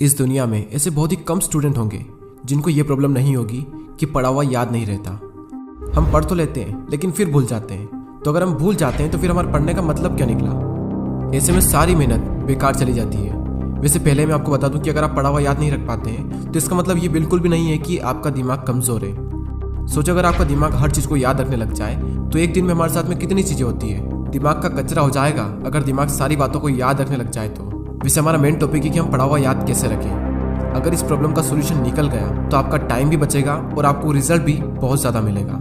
इस दुनिया में ऐसे बहुत ही कम स्टूडेंट होंगे जिनको ये प्रॉब्लम नहीं होगी कि पढ़ा हुआ याद नहीं रहता। हम पढ़ तो लेते हैं लेकिन फिर भूल जाते हैं। तो अगर हम भूल जाते हैं तो फिर हमारे पढ़ने का मतलब क्या निकला? ऐसे में सारी मेहनत बेकार चली जाती है। वैसे पहले मैं आपको बता दूं कि अगर आप पढ़ा हुआ याद नहीं रख पाते हैं तो इसका मतलब ये बिल्कुल भी नहीं है कि आपका दिमाग कमज़ोर है। सोचो अगर आपका दिमाग हर चीज़ को याद रखने लग जाए तो एक दिन में हमारे साथ में कितनी चीज़ें होती है। दिमाग का कचरा हो जाएगा अगर दिमाग सारी बातों को याद रखने लग जाए तो। वैसे हमारा मेन टॉपिक है कि हम पढ़ा हुआ याद कैसे रखें। अगर इस प्रॉब्लम का सोल्यूशन निकल गया तो आपका टाइम भी बचेगा और आपको रिजल्ट भी बहुत ज़्यादा मिलेगा।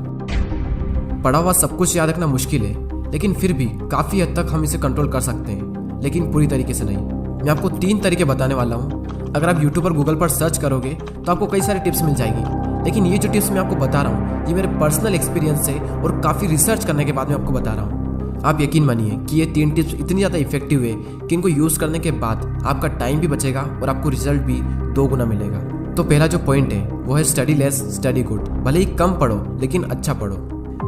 पढ़ा हुआ सब कुछ याद रखना मुश्किल है, लेकिन फिर भी काफ़ी हद तक हम इसे कंट्रोल कर सकते हैं, लेकिन पूरी तरीके से नहीं। मैं आपको 3 तरीके बताने वाला हूँ। अगर आप यूट्यूब और गूगल पर सर्च करोगे तो आपको कई सारी टिप्स मिल जाएगी, लेकिन ये जो टिप्स मैं आपको बता रहा हूँ ये मेरे पर्सनल एक्सपीरियंस से और काफ़ी रिसर्च करने के बाद मैं आपको बता रहा हूँ। आप यकीन मानिए कि ये 3 टिप्स इतनी ज़्यादा इफेक्टिव है कि इनको यूज़ करने के बाद आपका टाइम भी बचेगा और आपको रिजल्ट भी 2 गुना मिलेगा। तो पहला जो पॉइंट है वो है स्टडी लेस स्टडी गुड। भले ही कम पढ़ो लेकिन अच्छा पढ़ो।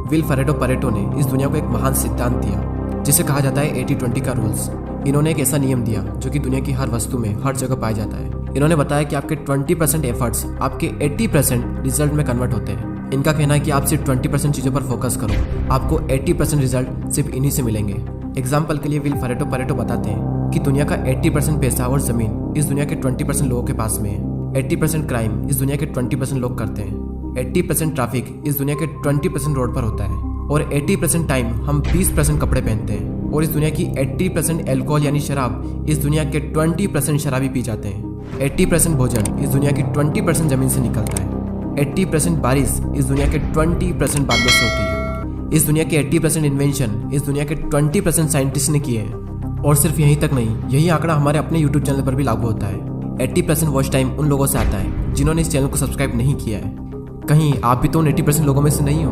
विल परेटो ने इस दुनिया को एक महान सिद्धांत दिया जिसे कहा जाता है 80-20 का रूल्स। इन्होंने एक ऐसा नियम दिया जो कि दुनिया की हर वस्तु में हर जगह पाया जाता है। इन्होंने बताया कि आपके 20% एफर्ट्स आपके 80% रिजल्ट में कन्वर्ट होते हैं। इनका कहना है कि आप सिर्फ 20% चीज़ों पर फोकस करो, आपको 80% रिजल्ट सिर्फ इन्हीं से मिलेंगे। एग्जाम्पल के लिए विल परेटो बताते हैं कि दुनिया का 80% पैसा और जमीन इस दुनिया के 20% लोगों के पास में है। 80% क्राइम इस दुनिया के 20% लोग करते हैं। 80% ट्रैफिक इस दुनिया के 20% रोड पर होता है। और 80% टाइम हम 20% कपड़े पहनते हैं। और इस दुनिया की 80% एल्कोहल यानी शराब इस दुनिया के 20% शराबी पी जाते हैं। 80% भोजन इस दुनिया की 20% जमीन से निकलता है। 80% बारिश इस दुनिया के 20% बादलों से होती है। इस दुनिया के 80% इन्वेंशन इस दुनिया के 20% साइंटिस्ट ने किए हैं। और सिर्फ यहीं तक नहीं, यही आंकड़ा हमारे अपने यूट्यूब चैनल पर भी लागू होता है। 80% वॉच टाइम उन लोगों से आता है जिन्होंने इस चैनल को सब्सक्राइब नहीं किया है। कहीं आप भी तो उन 80% लोगों में से नहीं हो।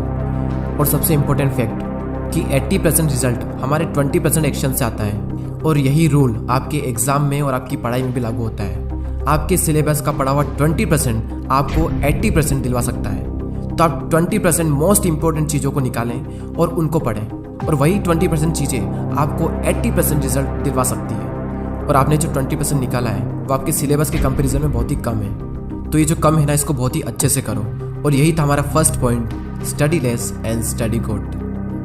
और सबसे इम्पोर्टेंट फैक्ट कि 80% रिजल्ट हमारे 20% एक्शन से आता है। और यही रूल आपके एग्जाम में और आपकी पढ़ाई में भी लागू होता है। आपके सिलेबस का पढ़ा हुआ 20% आपको 80% दिलवा सकता है। तो आप 20% मोस्ट इंपॉर्टेंट चीज़ों को निकालें और उनको पढ़ें, और वही 20% चीज़ें आपको 80% रिजल्ट दिलवा सकती है। और आपने जो 20% निकाला है वो आपके सिलेबस के कंपैरिजन में बहुत ही कम है। तो ये जो कम है ना, इसको बहुत ही अच्छे से करो। और यही था हमारा first point, study less and study good.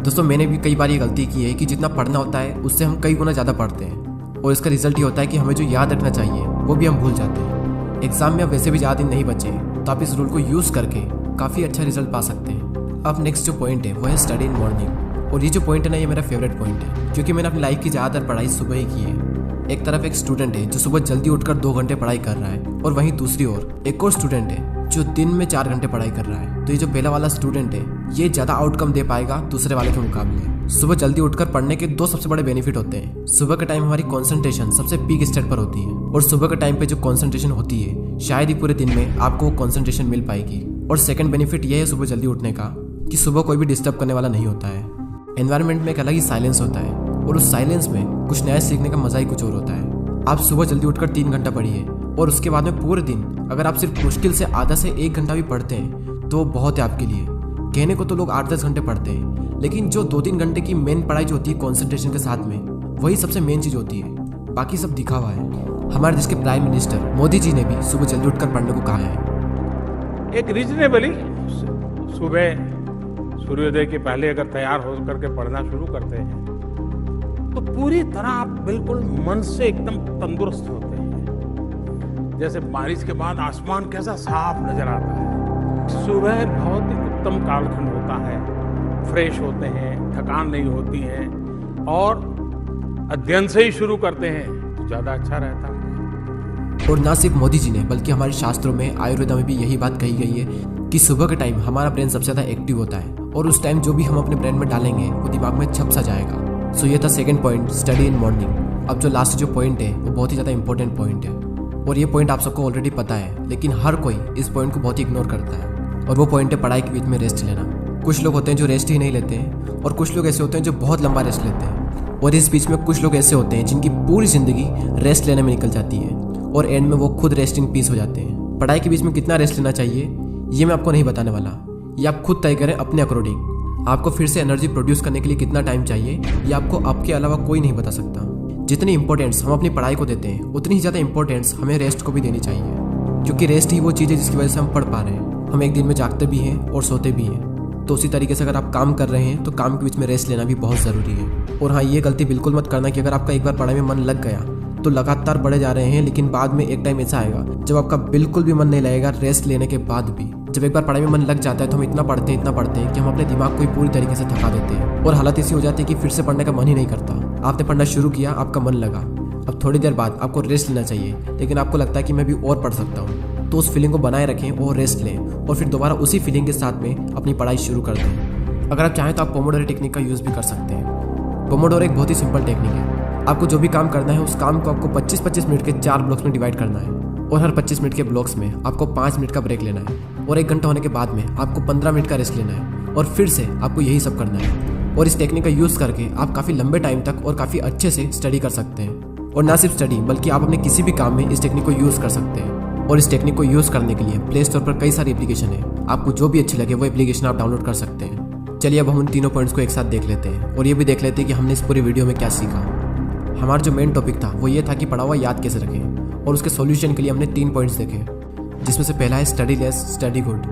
दोस्तों, मैंने भी कई बार ये गलती की है कि जितना पढ़ना होता है उससे हम कई गुना ज़्यादा पढ़ते हैं, और इसका रिजल्ट ये होता है कि हमें जो याद रखना चाहिए वो भी हम भूल जाते हैं। एग्जाम में अब वैसे भी ज़्यादा दिन नहीं बचे तो आप इस रूल को यूज़ करके काफ़ी अच्छा रिजल्ट पा सकते हैं। अब नेक्स्ट जो पॉइंट है वो है स्टडी इन मॉर्निंग। और ये जो पॉइंट है ना, ये मेरा फेवरेट पॉइंट है, क्योंकि मैंने अपनी लाइफ की ज़्यादातर पढ़ाई सुबह ही की है। एक तरफ एक स्टूडेंट है जो सुबह जल्दी उठकर 2 घंटे पढ़ाई कर रहा है, और वहीं दूसरी ओर एक और स्टूडेंट है जो दिन में 4 घंटे पढ़ाई कर रहा है। तो ये जो पहला वाला स्टूडेंट है ये ज़्यादा आउटकम दे पाएगा दूसरे वाले के मुकाबले। सुबह जल्दी उठकर पढ़ने के 2 सबसे बड़े बेनिफिट होते हैं। सुबह के टाइम हमारी कंसंट्रेशन सबसे पीक स्टेट पर होती है, और सुबह के टाइम पे जो कंसंट्रेशन होती है शायद ही पूरे दिन में आपको कंसंट्रेशन मिल पाएगी। और सेकंड बेनिफिट ये है सुबह जल्दी उठने का कि सुबह कोई भी डिस्टर्ब करने वाला नहीं होता है। एनवायरनमेंट में एक अलग ही साइलेंस होता है, और उस साइलेंस में कुछ नया सीखने का मजा ही कुछ और होता है। आप सुबह जल्दी उठकर 3 घंटा पढ़िए, और उसके बाद में पूरे दिन अगर आप सिर्फ मुश्किल से आधा से 1 घंटा भी पढ़ते हैं तो बहुत है आपके लिए। कहने को तो लोग 8-10 घंटे पढ़ते हैं, लेकिन जो 2-3 घंटे की मेन पढ़ाई जो होती है कॉन्सेंट्रेशन के साथ में, वही सबसे मेन चीज़ होती है। बाकी सब दिखावा है। हमारे देश के प्राइम मिनिस्टर मोदी जी ने भी सुबह जल्दी उठकर पढ़ने को कहा है। एक रीजनेबली सुबह सूर्योदय के पहले अगर तैयार हो करके पढ़ना शुरू करते हैं तो पूरी तरह आप बिल्कुल मन से एकदम तंदुरुस्त होते हैं। जैसे बारिश के बाद आसमान कैसा साफ नजर आता है। सुबह बहुत ही उत्तम कालखंड होता है, फ्रेश होते हैं, थकान नहीं होती है, और अध्ययन से ही शुरू करते हैं तो ज़्यादा अच्छा रहता है। और ना सिर्फ मोदी जी ने बल्कि हमारे शास्त्रों में, आयुर्वेदा में भी यही बात कही गई है कि सुबह के टाइम हमारा ब्रेन सबसे ज़्यादा एक्टिव होता है, और उस टाइम जो भी हम अपने ब्रेन में डालेंगे वो दिमाग में छप सा जाएगा। सो ये था second point, study in morning. अब जो लास्ट जो पॉइंट है वो बहुत ही ज़्यादा इंपॉर्टेंट पॉइंट है, और ये पॉइंट आप सबको ऑलरेडी पता है, लेकिन हर कोई इस पॉइंट को बहुत ही इग्नोर करता है। और वो पॉइंट है पढ़ाई के बीच में रेस्ट लेना। कुछ लोग होते हैं जो रेस्ट ही नहीं लेते हैं, और कुछ लोग ऐसे होते हैं जो बहुत लंबा रेस्ट लेते हैं, और इस बीच में कुछ लोग ऐसे होते हैं जिनकी पूरी ज़िंदगी रेस्ट लेने में निकल जाती है, और एंड में वो खुद रेस्ट इन पीस हो जाते हैं। पढ़ाई के बीच में कितना रेस्ट लेना चाहिए ये मैं आपको नहीं बताने वाला, ये आप खुद तय करें अपने अकॉर्डिंग। आपको फिर से एनर्जी प्रोड्यूस करने के लिए कितना टाइम चाहिए ये आपको आपके अलावा कोई नहीं बता सकता। जितनी इंपॉर्टेंस हम अपनी पढ़ाई को देते हैं उतनी ही ज़्यादा इंपॉर्टेंस हमें रेस्ट को भी देनी चाहिए, क्योंकि रेस्ट ही वो चीज़ है जिसकी वजह से हम पढ़ पा रहे हैं। हम एक दिन में जागते भी हैं और सोते भी हैं। तो उसी तरीके से अगर आप काम कर रहे हैं तो काम के बीच में रेस्ट लेना भी बहुत ज़रूरी है। और हाँ, ये गलती बिल्कुल मत करना कि अगर आपका एक बार पढ़ाई में मन लग गया तो लगातार पढ़े जा रहे हैं, लेकिन बाद में एक टाइम ऐसा आएगा जब आपका बिल्कुल भी मन नहीं लगेगा रेस्ट लेने के बाद भी। जब एक बार पढ़ाई में मन लग जाता है तो हम इतना पढ़ते हैं कि हम अपने दिमाग को ही पूरी तरीके से थका देते हैं और हालत ऐसी हो जाती है कि फिर से पढ़ने का मन ही नहीं करता। आपने पढ़ना शुरू किया, आपका मन लगा, अब थोड़ी देर बाद आपको रेस्ट लेना चाहिए, लेकिन आपको लगता है कि मैं भी और पढ़ सकता हूँ। तो उस फीलिंग को बनाए रखें और रेस्ट लें और फिर दोबारा उसी फीलिंग के साथ में अपनी पढ़ाई शुरू कर दें। अगर आप चाहें तो आप पोमोडोरो टेक्निक का यूज़ भी कर सकते हैं। पोमोडोरो एक बहुत ही सिंपल टेक्निक है। आपको जो भी काम करना है उस काम को आपको 25-25 मिनट के 4 ब्लॉक्स में डिवाइड करना है और हर 25 मिनट के ब्लॉक्स में आपको 5 मिनट का ब्रेक लेना है और 1 घंटा होने के बाद में आपको 15 मिनट का रेस्ट लेना है और फिर से आपको यही सब करना है। और इस टेक्निक का यूज़ करके आप काफ़ी लंबे टाइम तक और काफ़ी अच्छे से स्टडी कर सकते हैं। और ना सिर्फ स्टडी बल्कि आप अपने किसी भी काम में इस टेक्निक को यूज़ कर सकते हैं। और इस टेक्निक को यूज़ करने के लिए प्ले स्टोर पर कई सारी एप्लीकेशन है, आपको जो भी अच्छी लगे वो एप्लीकेशन आप डाउनलोड कर सकते हैं। चलिए अब हम उन तीनों पॉइंट्स को एक साथ देख लेते हैं और ये भी देख लेते हैं कि हमने इस पूरी वीडियो में क्या सीखा। हमारा जो मेन टॉपिक था वो ये था कि पढ़ा हुआ याद कैसे रखें, और उसके सॉल्यूशन के लिए हमने 3 पॉइंट्स देखे, जिसमें से पहला है study less study good,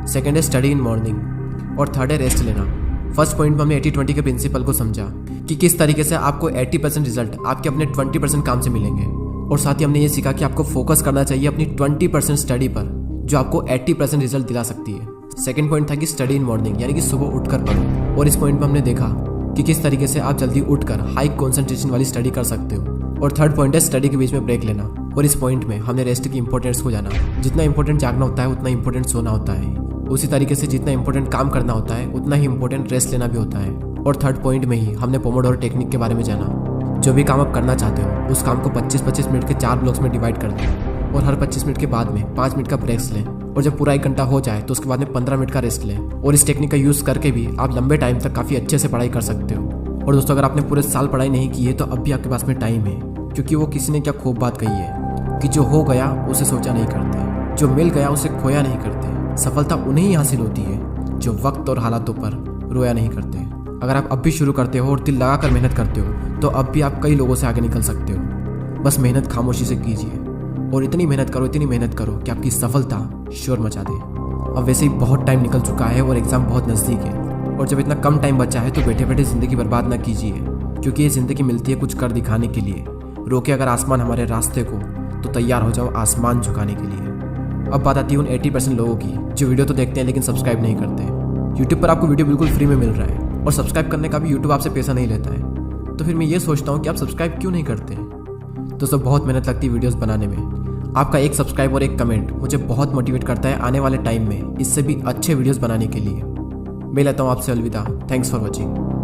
second है स्टडी इन मॉर्निंग और थर्ड है रेस्ट लेना। फर्स्ट पॉइंट में हमने 80-20 के प्रिंसिपल को समझा कि किस तरीके से आपको 80% रिजल्ट आपके अपने 20% काम से मिलेंगे, और साथ ही हमने ये सीखा कि आपको फोकस करना चाहिए अपनी 20% स्टडी पर जो आपको 80% रिजल्ट दिला सकती है। सेकंड पॉइंट था कि स्टडी इन मॉर्निंग, यानी कि सुबह उठकर पढ़ो, और इस पॉइंट में हमने देखा कि किस तरीके से आप जल्दी उठकर हाई कंसंट्रेशन वाली स्टडी कर सकते हो। और थर्ड पॉइंट है स्टडी के बीच में ब्रेक लेना, और इस पॉइंट में हमने रेस्ट की इंपॉर्टेंस को जाना। जितना इंपॉर्टेंट जागना होता है उतना इंपॉर्टेंट सोना होता है, उसी तरीके से जितना इंपॉर्टेंट काम करना होता है उतना ही इंपॉर्टेंट रेस्ट लेना भी होता है। और थर्ड पॉइंट में ही हमने पोमोडोरो टेक्निक के बारे में जाना। जो भी काम आप करना चाहते हो उस काम को 25-25 मिनट के 4 ब्लॉक्स में डिवाइड कर दें और हर 25 मिनट के बाद में 5 मिनट का ब्रेक्स लें, और जब पूरा 1 घंटा हो जाए तो उसके बाद में 15 मिनट का रेस्ट लें। और इस टेक्निक का यूज़ करके भी आप लंबे टाइम तक काफ़ी अच्छे से पढ़ाई कर सकते हो। और दोस्तों, अगर आपने पूरे साल पढ़ाई नहीं की है तो अब भी आपके पास में टाइम है, क्योंकि वो किसी ने क्या खूब बात कही है कि जो हो गया उसे सोचा नहीं करते, जो मिल गया उसे खोया नहीं करते। सफलता उन्हें ही हासिल होती है जो वक्त और हालातों पर रोया नहीं करते। अगर आप अब भी शुरू करते हो और दिल लगा कर मेहनत करते हो तो अब भी आप कई लोगों से आगे निकल सकते हो। बस मेहनत खामोशी से कीजिए और इतनी मेहनत करो कि आपकी सफलता शोर मचा दे। अब वैसे ही बहुत टाइम निकल चुका है और एग्ज़ाम बहुत नज़दीक है, और जब इतना कम टाइम बचा है तो बैठे बैठे ज़िंदगी बर्बाद ना कीजिए, क्योंकि ये ज़िंदगी मिलती है कुछ कर दिखाने के लिए। रोके अगर आसमान हमारे रास्ते को तो तैयार हो जाओ आसमान झुकाने के लिए। अब बात आती है उन 80% लोगों की जो वीडियो तो देखते हैं लेकिन सब्सक्राइब नहीं करते। यूट्यूब पर आपको वीडियो बिल्कुल फ्री में मिल रहा है और सब्सक्राइब करने का भी यूट्यूब आपसे पैसा नहीं लेता है, तो फिर मैं ये सोचता हूँ कि आप सब्सक्राइब क्यों नहीं करते। दोस्तों, बहुत मेहनत लगती है वीडियोज़ बनाने में। आपका एक सब्सक्राइब और एक कमेंट मुझे बहुत मोटिवेट करता है आने वाले टाइम में इससे भी अच्छे वीडियोज़ बनाने के लिए। मैं लेता हूँ आपसे अलविदा। Thanks for watching.